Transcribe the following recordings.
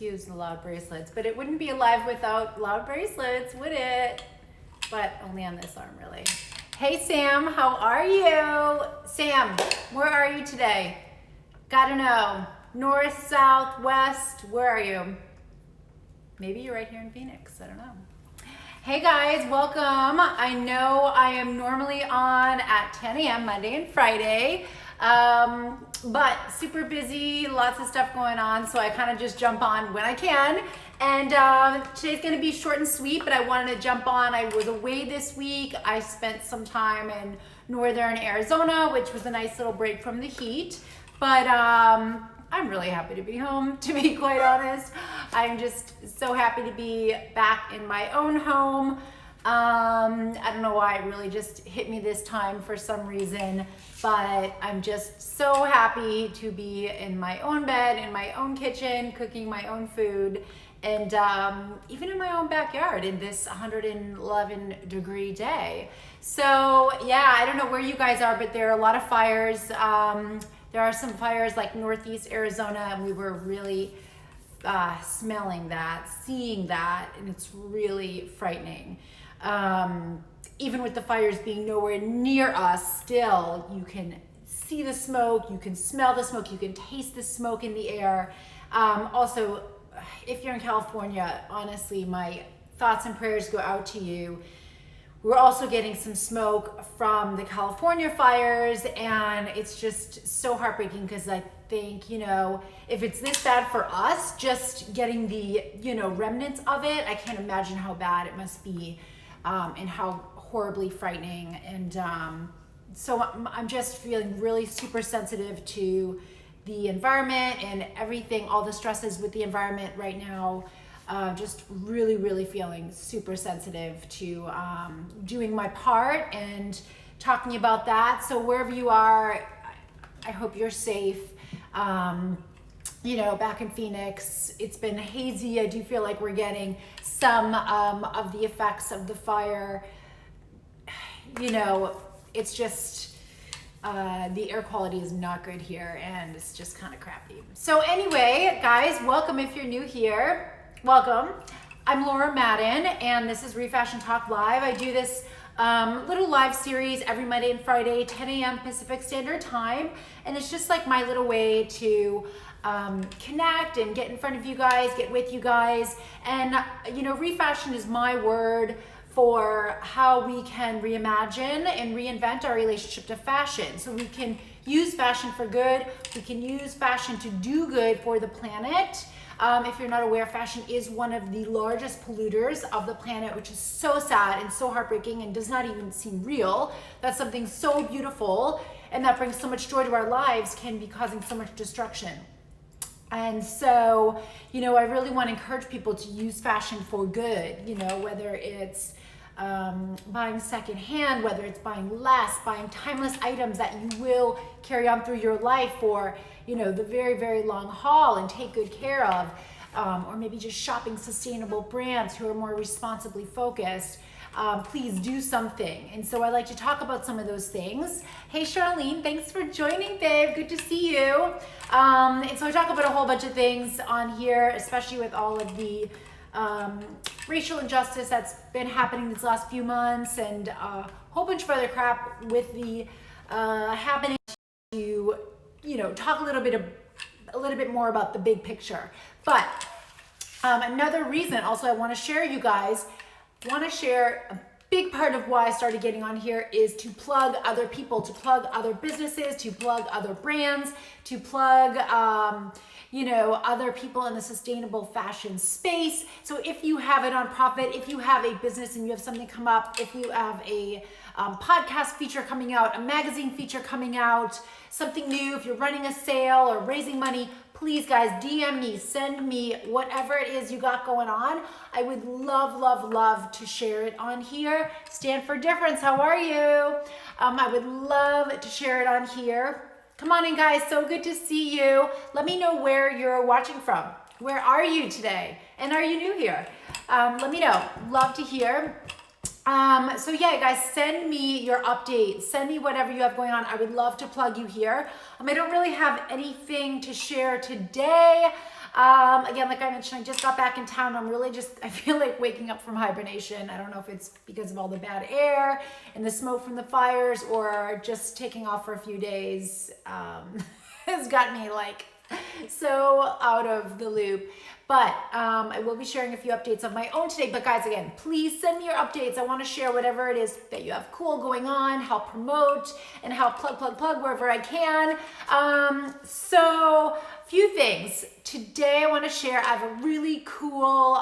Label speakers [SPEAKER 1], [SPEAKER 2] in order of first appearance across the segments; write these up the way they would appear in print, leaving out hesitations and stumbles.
[SPEAKER 1] excuse the loud bracelets, but it wouldn't be alive without loud bracelets, would it? But only on this arm, really. Hey, Sam, how are you? Sam, where are you today? Gotta know. North, south, west, where are you? Maybe you're right here in Phoenix, I don't know. Hey guys, welcome. I know I am normally on at 10 a.m. Monday and Friday, but super busy, lots of stuff going on, so I kind of just jump on when I can. And today's gonna be short and sweet, but I wanted to jump on. I was away this week. I spent some time in northern Arizona, which was a nice little break from the heat, but I'm really happy to be home, to be quite honest. I'm just so happy to be back in my own home. I don't know why it really just hit me this time for some reason, but I'm just so happy to be in my own bed, in my own kitchen, cooking my own food, and even in my own backyard in this 111-degree day. So yeah, I don't know where you guys are, but there are a lot of fires. There are some fires like Northeast Arizona, and we were really smelling that, seeing that, and it's really frightening. Even with the fires being nowhere near us, still, you can see the smoke, you can smell the smoke, you can taste the smoke in the air. Also, if you're in California, honestly, my thoughts and prayers go out to you. We're also getting some smoke from the California fires, and it's just so heartbreaking because I think, you know, if it's this bad for us, just getting the, you know, remnants of it, I can't imagine how bad it must be and how horribly frightening. And so I'm just feeling really super sensitive to the environment and everything, all the stresses with the environment right now. Just really, really feeling super sensitive to doing my part and talking about that. So wherever you are, I hope you're safe. You know, back in Phoenix, it's been hazy. I do feel like we're getting some of the effects of the fire. You know, it's just, the air quality is not good here, and it's just kind of crappy. So anyway, guys, welcome if you're new here. Welcome. I'm Laura Madden, and this is ReFashionTALK Live. I do this little live series every Monday and Friday, 10 a.m. Pacific Standard Time, and it's just like my little way to connect and get in front of you guys, get with you guys. And you know, ReFashion is my word for how we can reimagine and reinvent our relationship to fashion. So we can use fashion for good, we can use fashion to do good for the planet. If you're not aware, fashion is one of the largest polluters of the planet, which is so sad and so heartbreaking and does not even seem real. That's something so beautiful and that brings so much joy to our lives can be causing so much destruction. And so, you know, I really want to encourage people to use fashion for good, you know, whether it's buying secondhand, whether it's buying less, buying timeless items that you will carry on through your life for, you know, the very, very long haul and take good care of, or maybe just shopping sustainable brands who are more responsibly focused. Please do something. And so I like to talk about some of those things. Hey, Charlene, thanks for joining, babe. Good to see you. And so I talk about a whole bunch of things on here, especially with all of the racial injustice that's been happening these last few months and a whole bunch of other crap with the happening to, you know, talk a little bit more about the big picture. But another reason also I want to share a big part of why I started getting on here is to plug other people, to plug other businesses, to plug other brands, to plug you know, other people in the sustainable fashion space. So if you have a nonprofit, if you have a business and you have something come up, if you have a podcast feature coming out, a magazine feature coming out, something new, if you're running a sale or raising money, please guys, DM me, send me whatever it is you got going on. I would love, love, love to share it on here. Stand for Difference, how are you? I would love to share it on here. Come on in guys, so good to see you. Let me know where you're watching from. Where are you today? And are you new here? Let me know, love to hear. So yeah, guys, send me your updates. Send me whatever you have going on. I would love to plug you here. I don't really have anything to share today. Again, like I mentioned, I just got back in town. I feel like waking up from hibernation. I don't know if it's because of all the bad air and the smoke from the fires or just taking off for a few days has got me like so out of the loop. But I will be sharing a few updates of my own today. But guys, again, please send me your updates. I want to share whatever it is that you have cool going on, help promote, and help plug wherever I can. So few things. Today I want to share, I have a really cool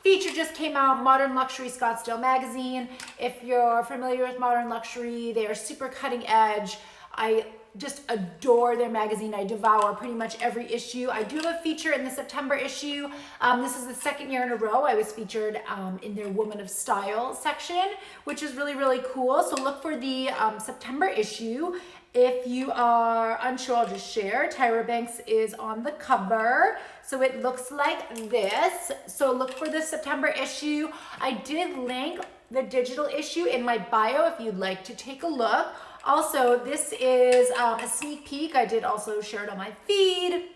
[SPEAKER 1] feature just came out, Modern Luxury Scottsdale magazine. If you're familiar with Modern Luxury, they are super cutting edge. I just adore their magazine. I devour pretty much every issue. I do have a feature in the September issue. This is the second year in a row I was featured in their Woman of Style section, which is really, really cool. So look for the September issue. If you are unsure, I'll just share. Tyra Banks is on the cover. So it looks like this. So look for the September issue. I did link the digital issue in my bio if you'd like to take a look. Also, this is a sneak peek. I did also share it on my feed.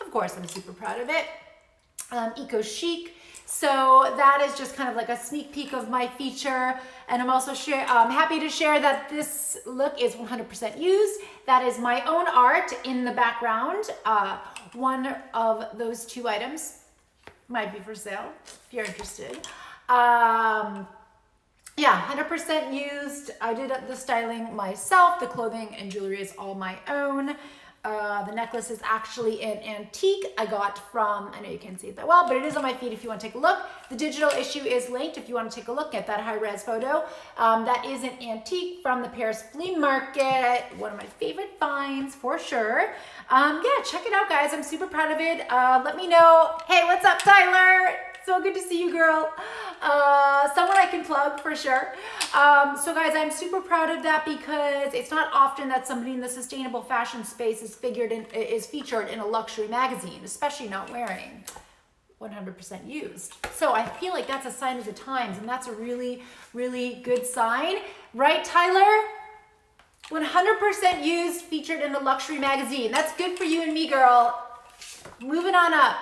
[SPEAKER 1] Of course, I'm super proud of it. Eco Chic. So that is just kind of like a sneak peek of my feature. And I'm also happy to share that this look is 100% used. That is my own art in the background. One of those two items might be for sale if you're interested. Yeah, 100% used. I did the styling myself. The clothing and jewelry is all my own. The necklace is actually an antique I got from, I know you can't see it that well, but it is on my feed if you want to take a look. The digital issue is linked if you want to take a look at that high-res photo. That is an antique from the Paris flea market. One of my favorite finds for sure. Yeah, check it out, guys. I'm super proud of it. Let me know. Hey, what's up, Tyler? So good to see you, girl. Someone I can plug for sure. So guys, I'm super proud of that because it's not often that somebody in the sustainable fashion space is featured in a luxury magazine, especially not wearing 100% used. So I feel like that's a sign of the times, and that's a really, really good sign. Right, Tyler? 100% used, featured in a luxury magazine. That's good for you and me, girl. Moving on up.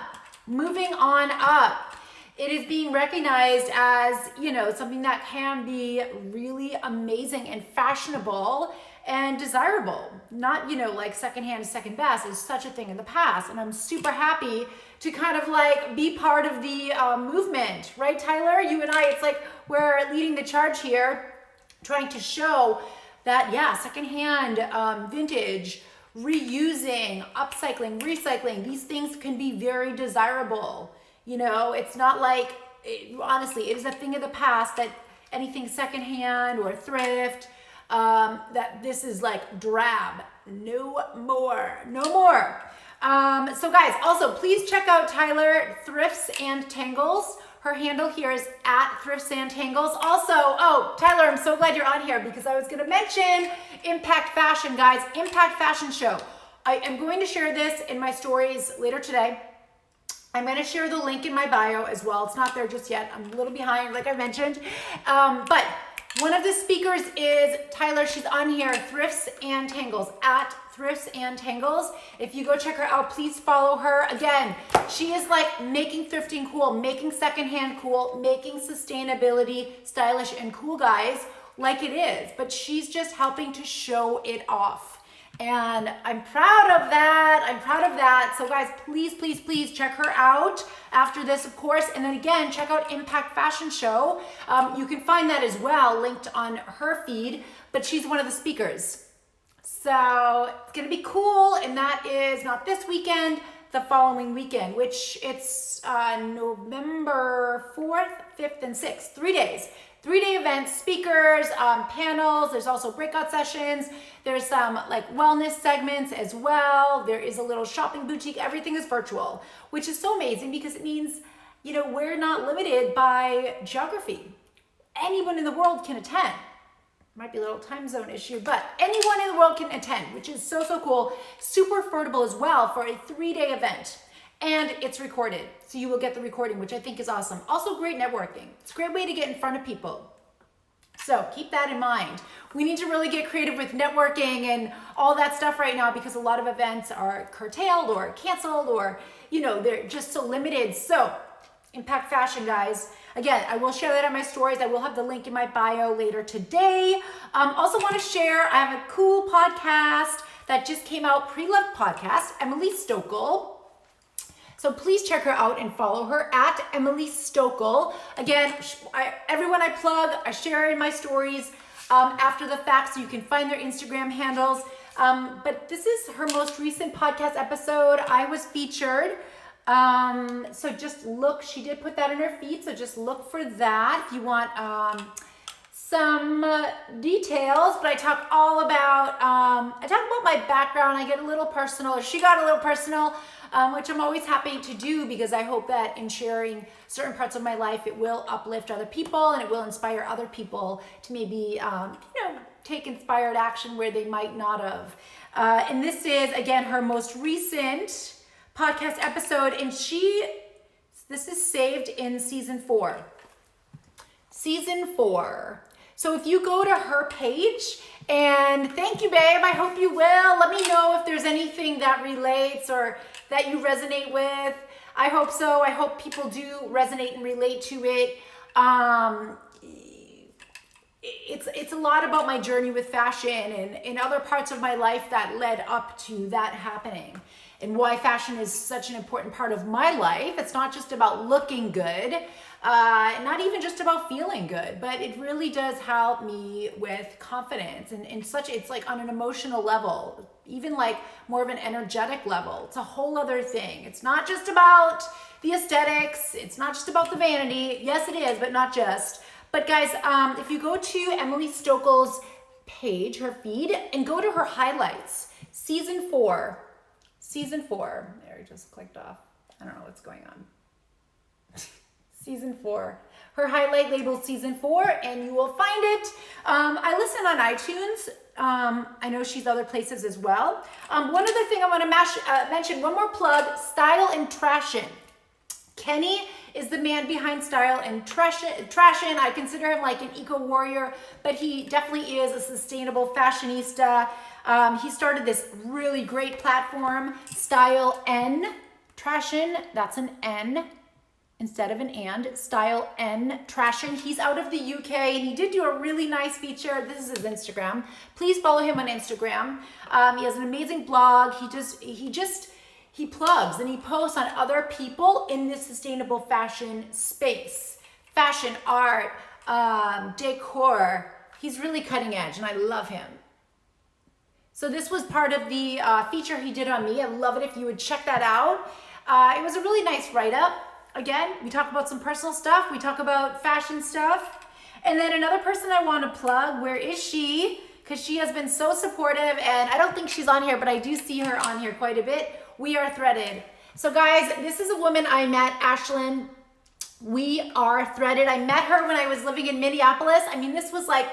[SPEAKER 1] Moving on up. It is being recognized as, something that can be really amazing and fashionable and desirable. Not, like secondhand is second best is such a thing in the past. And I'm super happy to kind of like be part of the movement, right, Tyler? You and I, it's like we're leading the charge here, trying to show that, yeah, secondhand, vintage, reusing, upcycling, recycling, these things can be very desirable. It's not like, honestly, it is a thing of the past that anything secondhand or thrift, that this is like drab. No more. So guys, also please check out Tyler Thrifts and Tangles. Her handle here is @thriftsandtangles. Also, Tyler, I'm so glad you're on here because I was going to mention Impact Fashion, guys. Impact Fashion Show. I am going to share this in my stories later today. I'm going to share the link in my bio as well. It's not there just yet. I'm a little behind, like I mentioned. But one of the speakers is Tyler. She's on here, Thrifts and Tangles, @thriftsandtangles. If you go check her out, please follow her. Again, she is like making thrifting cool, making secondhand cool, making sustainability stylish and cool, guys, like it is. But she's just helping to show it off. And I'm proud of that. So guys, please check her out after this, of course. And then again, check out Impact Fashion Show. You can find that as well, linked on her feed, but she's one of the speakers. So it's gonna be cool. And that is not this weekend, the following weekend, which it's November 4th, 5th, and 6th, 3 days. 3-day events, speakers, panels. There's also breakout sessions. There's some like wellness segments as well. There is a little shopping boutique. Everything is virtual, which is so amazing because it means, we're not limited by geography. Anyone in the world can attend. Might be a little time zone issue, but anyone in the world can attend, which is so cool. Super affordable as well for a 3-day event. And it's recorded, so you will get the recording, which I think is awesome. Also great networking. It's a great way to get in front of people. So keep that in mind. We need to really get creative with networking and all that stuff right now because a lot of events are curtailed or canceled or, they're just so limited. So Impact Fashion, guys. Again, I will share that on my stories. I will have the link in my bio later today. Also want to share, I have a cool podcast that just came out, PreLoved Podcast, Emily Stochl. So please check her out and follow her at Emily Stochl. Again, everyone I plug, I share in my stories after the fact, so you can find their Instagram handles. But this is her most recent podcast episode. I was featured. So just look, she did put that in her feed, so just look for that if you want some details. But I talk all about, my background. I get a little personal, or she got a little personal, which I'm always happy to do because I hope that in sharing certain parts of my life, it will uplift other people and it will inspire other people to maybe, take inspired action where they might not have. And this is, again, her most recent podcast episode, and this is saved in season 4. Season 4. So if you go to her page, and thank you, babe, I hope you will. Let me know if there's anything that relates or that you resonate with. I hope so. I hope people do resonate and relate to it. It's a lot about my journey with fashion and in other parts of my life that led up to that happening, and why fashion is such an important part of my life. It's not just about looking good, not even just about feeling good, but it really does help me with confidence and it's like on an emotional level, even like more of an energetic level. It's a whole other thing. It's not just about the aesthetics. It's not just about the vanity. Yes, it is, but not just. But guys, if you go to Emily Stochl's page, her feed, and go to her highlights, season 4, there it just clicked off. I don't know what's going on. Season 4, her highlight labeled season 4, and you will find it. I listen on iTunes. I know she's other places as well. One other thing I want to mention, one more plug, Style and Trashion. Kenny is the man behind Style and Trashion. I consider him like an eco-warrior, but he definitely is a sustainable fashionista. He started this really great platform, Style N Trashion. That's an N instead of an and. Style N Trashion. He's out of the UK, and he did do a really nice feature. This is his Instagram. Please follow him on Instagram. He has an amazing blog. He plugs and he posts on other people in this sustainable fashion space, fashion, art, decor. He's really cutting edge, and I love him. So this was part of the feature he did on me. I love it if you would check that out. It was a really nice write-up. Again, we talk about some personal stuff. We talk about fashion stuff. And then another person I want to plug, where is she? Because she has been so supportive, and I don't think she's on here, but I do see her on here quite a bit. We Are Threaded. So guys, this is a woman I met, Ashlyn. We Are Threaded. I met her when I was living in Minneapolis. I mean, this was like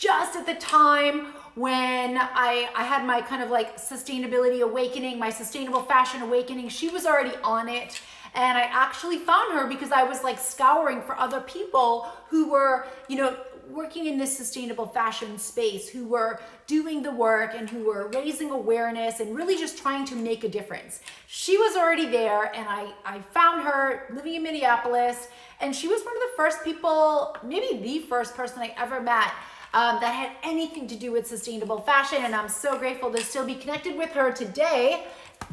[SPEAKER 1] just at the time when I had my kind of like sustainability awakening, my sustainable fashion awakening. She was already on it. And I actually found her because I was like scouring for other people who were, working in this sustainable fashion space, who were doing the work and who were raising awareness and really just trying to make a difference. She was already there, and I found her living in Minneapolis, and she was one of the first people, maybe the first person I ever met that had anything to do with sustainable fashion, and I'm so grateful to still be connected with her today,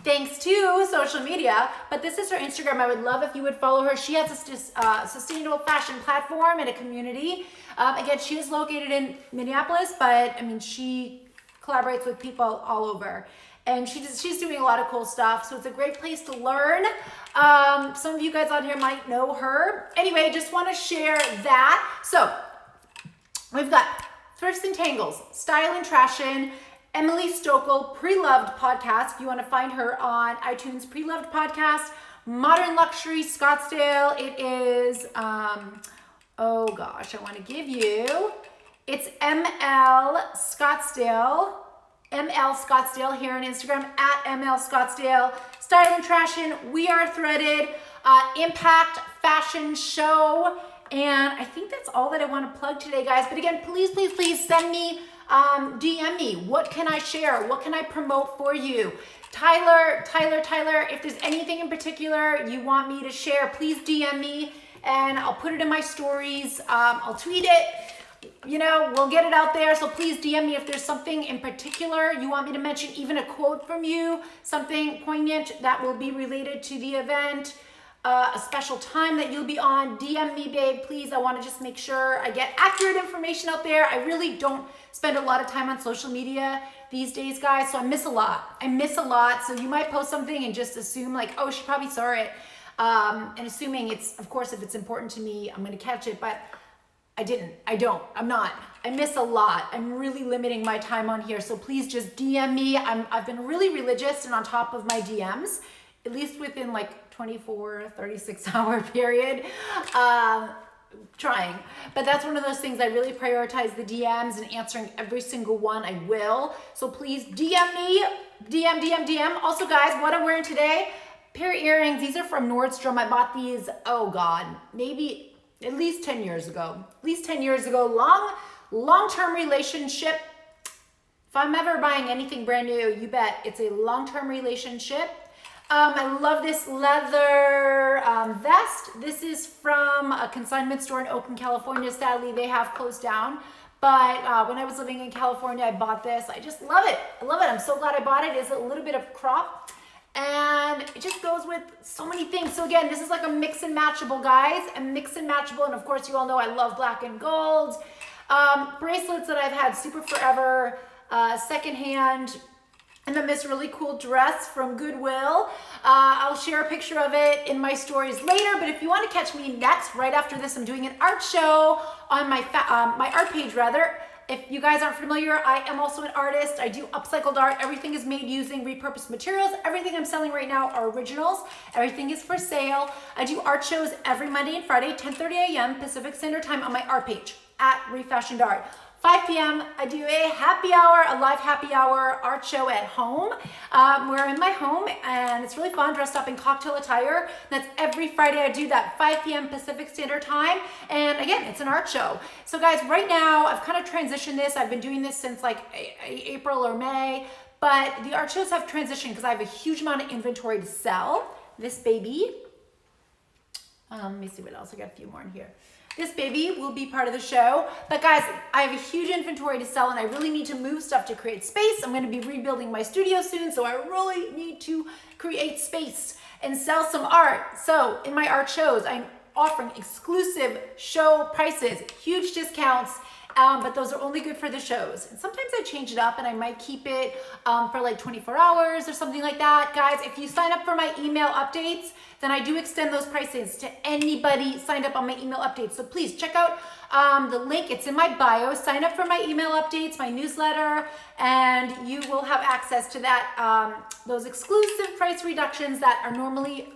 [SPEAKER 1] thanks to social media. But this is her Instagram. I would love if you would follow her. She has a sustainable fashion platform and a community. Again, she is located in Minneapolis, but I mean, she collaborates with people all over. And she's doing a lot of cool stuff. So it's a great place to learn. Some of you guys on here might know her. Anyway, just want to share that. So we've got Thrifts and Tangles, Style and Trashion, Emily Stochl, PreLoved Podcast. If you want to find her on iTunes, PreLoved Podcast, Modern Luxury Scottsdale. It is, oh gosh, I want to give you, it's ML Scottsdale here on Instagram, at ML Scottsdale. Style and Trashion, We Are Threaded, Impact Fashion Show And I think that's all that I want to plug today, guys. But again, please, please, please send me, DM me. What can I share? What can I promote for you? Tyler, if there's anything in particular you want me to share, please DM me and I'll put it in my stories. I'll tweet it. You know, we'll get it out there. So please DM me if there's something in particular you want me to mention, even a quote from you, something poignant that will be related to the event, a special time that you'll be on. DM me, babe, please. I want to just make sure I get accurate information out there. I really don't spend a lot of time on social media these days, guys, so I miss a lot. So you might post something and just assume like, oh, she probably saw it. And assuming it's, of course, if it's important to me, I'm going to catch it, but I didn't. I'm not. I miss a lot. I'm really limiting my time on here. So please just DM me. I've been really religious and on top of my DMs, at least within like 24, 36 hour period. Trying, but that's one of those things I really prioritize the DMs and answering every single one I will. So please DM me, DM. Also, guys, what I'm wearing today, pair of earrings. These are from Nordstrom. I bought these, oh God, maybe at least 10 years ago. Long-term relationship. If I'm ever buying anything brand new, you bet it's a long-term relationship. I love this leather vest. This is from a consignment store in Oakland, California. Sadly, they have closed down. But when I was living in California, I bought this. I just love it. I'm so glad I bought it. It's a little bit of crop. And it just goes with so many things. So again, this is like a mix and matchable, guys. And of course, you all know I love black and gold. Bracelets that I've had super forever, secondhand. And then this really cool dress from Goodwill. I'll share a picture of it in my stories later, but if you want to catch me next, right after this, I'm doing an art show on my art page, rather. If you guys aren't familiar, I am also an artist. I do upcycled art. Everything is made using repurposed materials. Everything I'm selling right now are originals. Everything is for sale. I do art shows every Monday and Friday, 10:30 a.m. Pacific Standard Time on my art page at ReFashioned Art. 5 p.m. I do a live happy hour art show at home, where I'm in my home and it's really fun, dressed up in cocktail attire. That's every Friday. I do that 5 p.m. Pacific Standard Time. And again, it's an art show. So guys, right now I've kind of transitioned this. I've been doing this since like April or May, but the art shows have transitioned because I have a huge amount of inventory to sell. This baby, let me see what else. I got a few more in here. This baby will be part of the show. But guys, I have a huge inventory to sell and I really need to move stuff to create space. I'm gonna be rebuilding my studio soon, so I really need to create space and sell some art. So in my art shows, I'm offering exclusive show prices, huge discounts, but those are only good for the shows. And sometimes I change it up and I might keep it for like 24 hours or something like that. Guys, if you sign up for my email updates, then I do extend those prices to anybody signed up on my email updates. So please check out the link. It's in my bio. Sign up for my email updates, my newsletter, and you will have access to that, those exclusive price reductions that are normally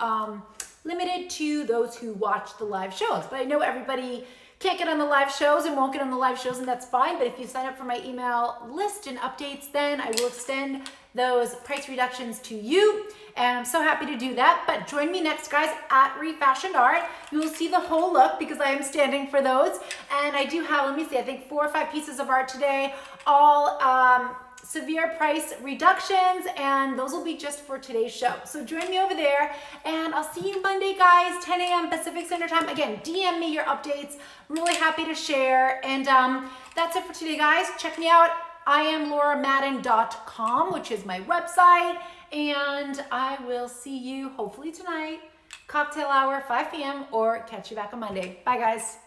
[SPEAKER 1] limited to those who watch the live shows. But I know everybody can't get on the live shows and won't get on the live shows, and that's fine. But if you sign up for my email list and updates, then I will extend those price reductions to you. And I'm so happy to do that. But join me next, guys, at ReFashioned Art. You will see the whole look because I am standing for those. And I do have, let me see, I think 4 or 5 pieces of art today, all severe price reductions, and those will be just for today's show. So join me over there, and I'll see you Monday, guys, 10 a.m. Pacific Standard Time. Again, DM me your updates. Really happy to share. And that's it for today, guys. Check me out. IamLauraMadden.com, which is my website, and I will see you hopefully tonight, cocktail hour, 5 p.m., or catch you back on Monday. Bye, guys.